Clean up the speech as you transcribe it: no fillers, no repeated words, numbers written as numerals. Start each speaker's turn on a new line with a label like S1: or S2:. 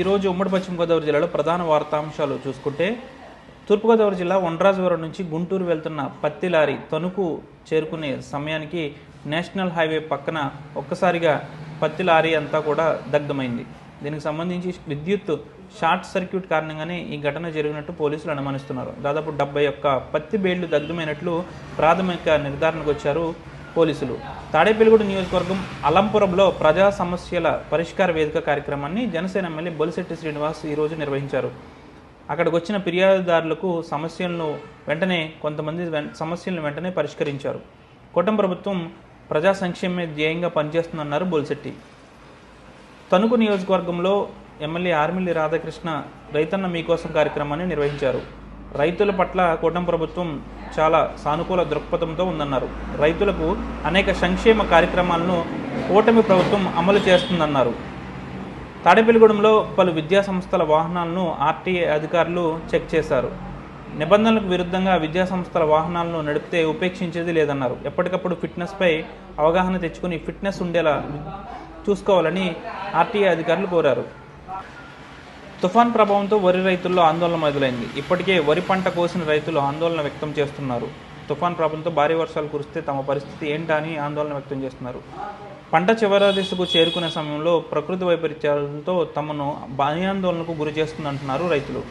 S1: ఈరోజు ఉమ్మడి పశ్చిమ గోదావరి జిల్లాలో ప్రధాన వార్తాంశాలు చూసుకుంటే తూర్పుగోదావరి జిల్లా వండ్రాజవరం నుంచి గుంటూరు వెళ్తున్న పత్తి లారీ తణుకు చేరుకునే సమయానికి నేషనల్ హైవే పక్కన ఒక్కసారిగా పత్తి లారీ అంతా కూడా దగ్ధమైంది. దీనికి సంబంధించి విద్యుత్ షార్ట్ సర్క్యూట్ కారణంగానే ఈ ఘటన జరిగినట్టు పోలీసులు అనుమానిస్తున్నారు. దాదాపు 71 పత్తి బేళ్లు దగ్ధమైనట్లు ప్రాథమిక నిర్ధారణకు వచ్చారు పోలీసులు. తాడేపల్లిగూడెం నియోజకవర్గం అలంపురంలో ప్రజా సమస్యల పరిష్కార వేదిక కార్యక్రమాన్ని జనసేన ఎమ్మెల్యే బొలిశెట్టి శ్రీనివాస్ ఈరోజు నిర్వహించారు. అక్కడికి వచ్చిన ఫిర్యాదుదారులకు కొంతమంది సమస్యలను వెంటనే పరిష్కరించారు. కూటమి ప్రభుత్వం ప్రజా సంక్షేమమే ధ్యేయంగా పనిచేస్తుందన్నారు బొలిశెట్టి. తణుకు నియోజకవర్గంలో ఎమ్మెల్యే ఆర్మిల్లి రాధాకృష్ణ రైతన్న మీకోసం కార్యక్రమాన్ని నిర్వహించారు. రైతుల పట్ల కూటమి ప్రభుత్వం చాలా సానుకూల దృక్పథంతో ఉందన్నారు. రైతులకు అనేక సంక్షేమ కార్యక్రమాలను కూటమి ప్రభుత్వం అమలు చేస్తుందన్నారు. తాడేపల్లిగూడెంలో పలు విద్యా సంస్థల వాహనాలను ఆర్టీఏ అధికారులు చెక్ చేశారు. నిబంధనలకు విరుద్ధంగా విద్యా సంస్థల వాహనాలను నడిపితే ఉపేక్షించేది లేదన్నారు. ఎప్పటికప్పుడు ఫిట్నెస్పై అవగాహన తెచ్చుకుని ఫిట్నెస్ ఉండేలా చూసుకోవాలని ఆర్టీఏ అధికారులు కోరారు. తుఫాన్ ప్రభావంతో వరి రైతుల్లో ఆందోళన మొదలైంది. ఇప్పటికే వరి పంట కోసిన రైతులు ఆందోళన వ్యక్తం చేస్తున్నారు. తుఫాన్ ప్రభావంతో భారీ వర్షాలు కురిస్తే తమ పరిస్థితి ఏంటా అని ఆందోళన వ్యక్తం చేస్తున్నారు. పంట చివరి దశకు చేరుకునే సమయంలో ప్రకృతి వైపరీత్యాలతో తమను భయాందోళనకు గురి చేస్తుందంటున్నారు రైతులు.